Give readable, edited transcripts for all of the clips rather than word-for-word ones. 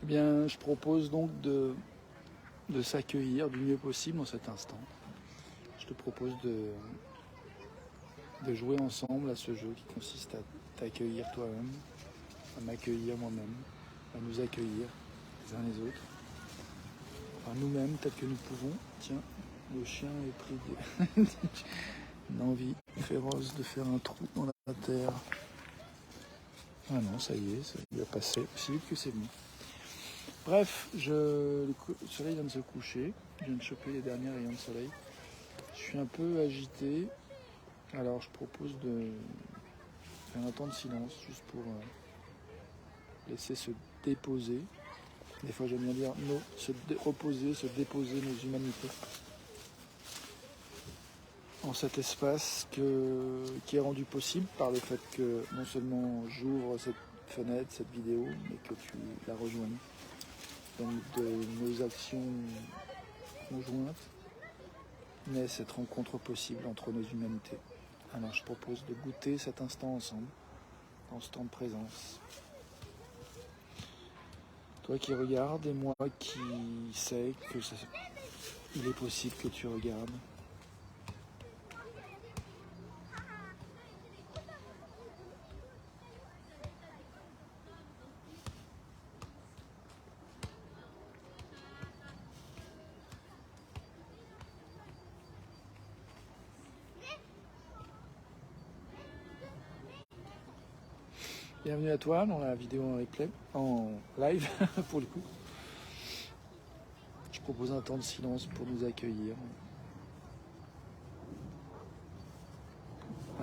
Eh bien, je propose donc de s'accueillir du mieux possible dans cet instant. Je te propose de jouer ensemble à ce jeu qui consiste à t'accueillir toi-même, à m'accueillir moi-même, à nous accueillir les uns les autres, enfin nous-mêmes, peut-être que nous pouvons. Tiens, le chien est pris une envie féroce de faire un trou dans la terre. Ah non, ça y est, ça lui a passé aussi vite que c'est venu. Bref, le soleil vient de se coucher, je viens de choper les derniers rayons de soleil. Je suis un peu agité, alors je propose de faire un temps de silence juste pour laisser se déposer. Des fois j'aime bien dire reposer, se déposer nos humanités en cet espace qui est rendu possible par le fait que non seulement j'ouvre cette fenêtre, cette vidéo, mais que tu la rejoignes. Donc de nos actions conjointes naît cette rencontre possible entre nos humanités. Alors je propose de goûter cet instant ensemble, dans ce temps de présence. Toi qui regardes et moi qui sais que il est possible que tu regardes. Bienvenue à toi dans la vidéo en replay, en live pour le coup. Je propose un temps de silence pour nous accueillir.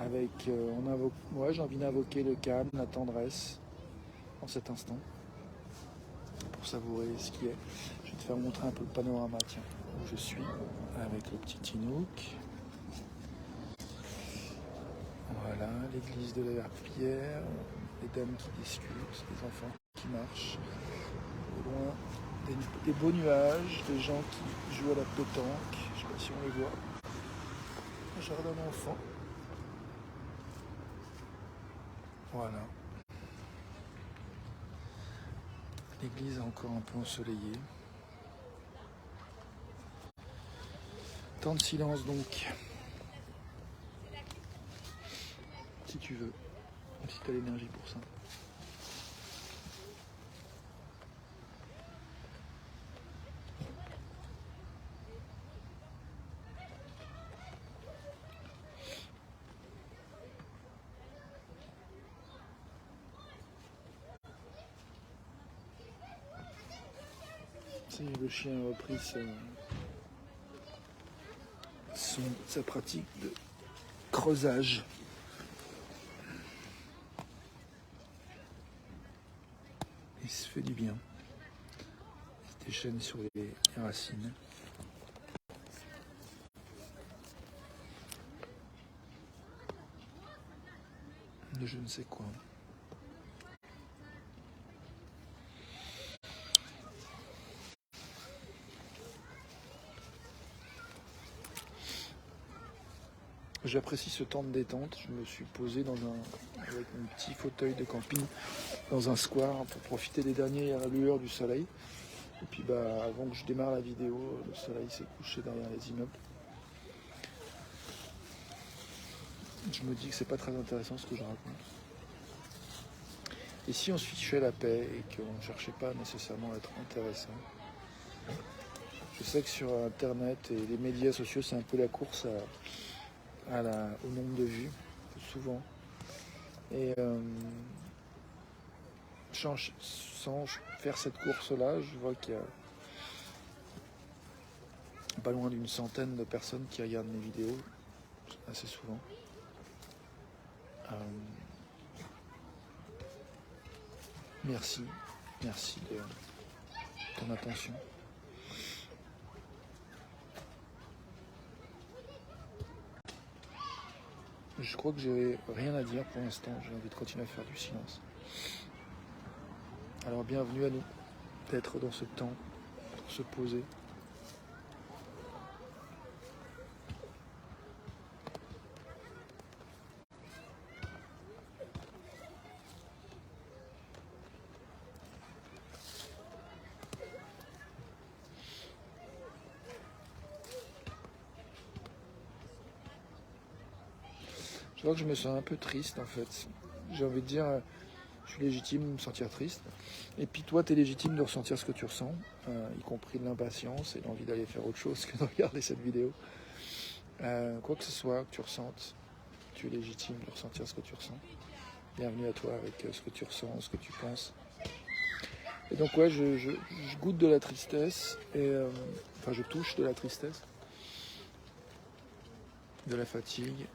Avec, j'ai envie d'invoquer le calme, la tendresse en cet instant, pour savourer ce qui est. Je vais te faire montrer un peu le panorama, tiens, où je suis, avec le petit Tinouk. Voilà, l'église de la Verpillière, les dames qui discutent, les enfants qui marchent. Au loin, des beaux nuages, des gens qui jouent à la pétanque, je ne sais pas si on les voit. Un jardin d'enfants. Voilà. L'église est encore un peu ensoleillée. Temps de silence donc. Si tu veux, si tu as l'énergie pour ça. Le chien a repris sa pratique de creusage. Il se fait du bien. Il se déchaîne sur les racines. De je ne sais quoi. J'apprécie ce temps de détente. Je me suis posé avec mon petit fauteuil de camping dans un square pour profiter des dernières lueurs du soleil. Et puis avant que je démarre la vidéo, le soleil s'est couché derrière les immeubles. Je me dis que c'est pas très intéressant ce que je raconte. Et si on se fichait la paix et qu'on ne cherchait pas nécessairement à être intéressant. Je sais que sur Internet et les médias sociaux, c'est un peu la course au nombre de vues, souvent. Et sans faire cette course-là, je vois qu'il y a pas loin d'une centaine de personnes qui regardent mes vidéos, assez souvent. Merci de ton attention. Je crois que j'ai rien à dire pour l'instant, j'ai envie de continuer à faire du silence. Alors bienvenue à nous, d'être dans ce temps, pour se poser. vois que je me sens un peu triste en fait. J'ai envie de dire, je suis légitime de me sentir triste. Et puis toi, tu es légitime de ressentir ce que tu ressens, y compris de l'impatience et l'envie d'aller faire autre chose que de regarder cette vidéo. Quoi que ce soit que tu ressentes, tu es légitime de ressentir ce que tu ressens. Bienvenue à toi avec ce que tu ressens, ce que tu penses. Et donc ouais, je goûte de la tristesse, et enfin je touche de la tristesse, de la fatigue,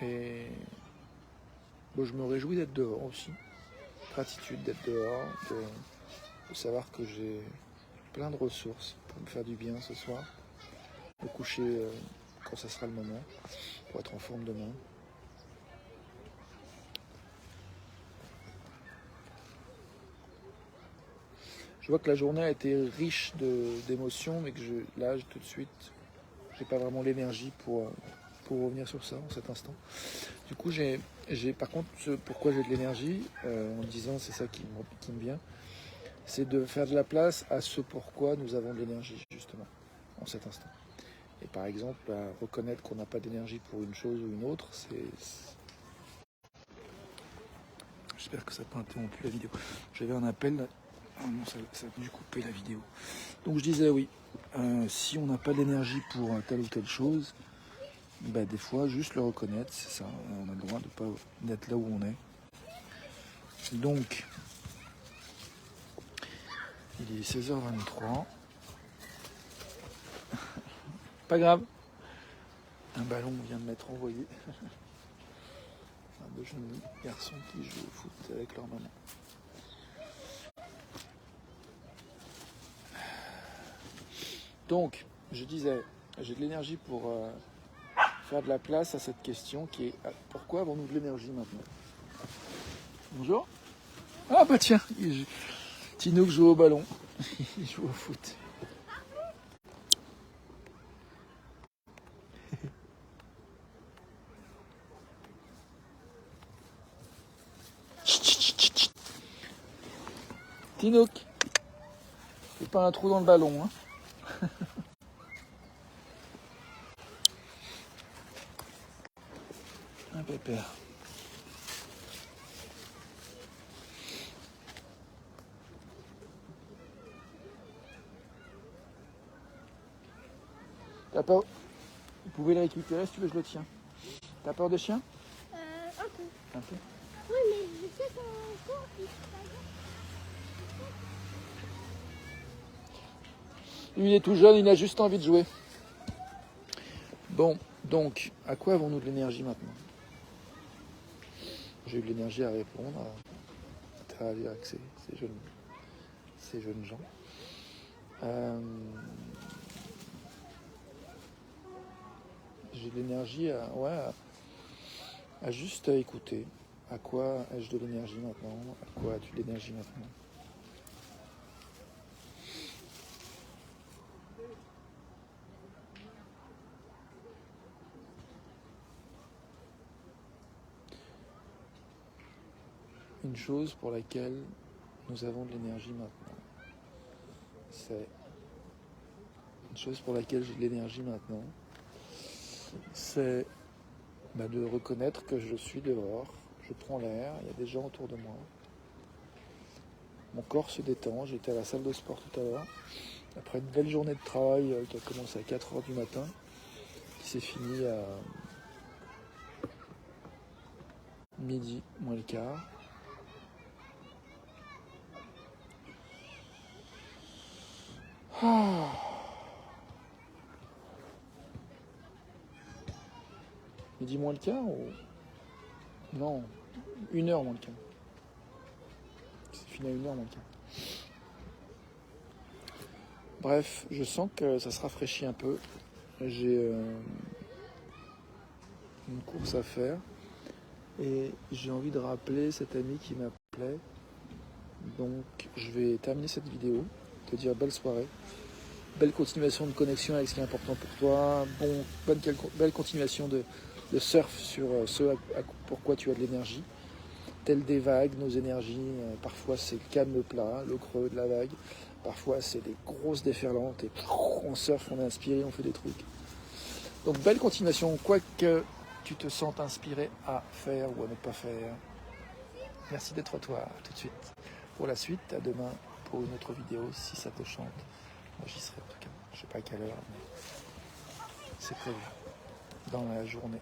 et bon, je me réjouis d'être dehors aussi. Gratitude d'être dehors, de savoir que j'ai plein de ressources pour me faire du bien ce soir, me coucher quand ça sera le moment, pour être en forme demain. Je vois que la journée a été riche d'émotions, mais que là, tout de suite, j'ai pas vraiment l'énergie pour revenir sur ça en cet instant. Du coup, par contre, pourquoi j'ai de l'énergie, en disant c'est ça qui me vient, c'est de faire de la place à ce pourquoi nous avons de l'énergie, justement, en cet instant. Et par exemple, reconnaître qu'on n'a pas d'énergie pour une chose ou une autre, J'espère que ça n'a pas interrompu la vidéo. J'avais un appel. Oh non, ça a dû couper la vidéo. Donc je disais oui, si on n'a pas d'énergie pour telle ou telle chose, bah, des fois juste le reconnaître, c'est ça. On a le droit de pas d'être là où on est. Donc, il est 16h23. Pas grave. Un ballon vient de m'être envoyé. Un de jeunes garçons qui jouent au foot avec leur maman. Donc, je disais, j'ai de l'énergie pour faire de la place à cette question qui est pourquoi avons-nous de l'énergie maintenant? Bonjour. Ah bah tiens, Tinouk joue au ballon, il joue au foot. Tinouk, fais pas un trou dans le ballon, hein. Un pépère. T'as peur? Vous pouvez le récupérer si tu veux, je le tiens. T'as peur des chiens? Un peu. Un peu. Oui, mais je sais qu'on court, Lui, il est tout jeune, il a juste envie de jouer. Bon, donc, à quoi avons-nous de l'énergie maintenant? J'ai eu de l'énergie à répondre, à interagir avec ces jeunes gens. J'ai de l'énergie à juste écouter. À quoi ai-je de l'énergie maintenant? À quoi as-tu de l'énergie maintenant? Une chose pour laquelle nous avons de l'énergie maintenant, c'est une chose pour laquelle j'ai de l'énergie maintenant, c'est de reconnaître que je suis dehors, je prends l'air, il y a des gens autour de moi. Mon corps se détend, j'étais à la salle de sport tout à l'heure, après une belle journée de travail qui a commencé à 4h du matin, qui s'est finie à midi moins le quart. Midi moins le quart ou... Non, 1h moins le quart. C'est fini à 1h moins le quart. Bref, je sens que ça se rafraîchit un peu. J'ai une course à faire. Et j'ai envie de rappeler cet ami qui m'appelait. Donc je vais terminer cette vidéo. Te dire belle soirée. Belle continuation de connexion avec ce qui est important pour toi. Belle continuation de surf sur pourquoi tu as de l'énergie. Telles des vagues, nos énergies, parfois c'est le calme plat, le creux de la vague. Parfois c'est des grosses déferlantes et on surfe, on est inspiré, on fait des trucs. Donc belle continuation, quoique tu te sens inspiré à faire ou à ne pas faire. Merci d'être toi, à tout de suite. Pour la suite, à demain pour une autre vidéo, si ça te chante. Moi j'y serai en tout cas, je sais pas à quelle heure, mais c'est prévu dans la journée.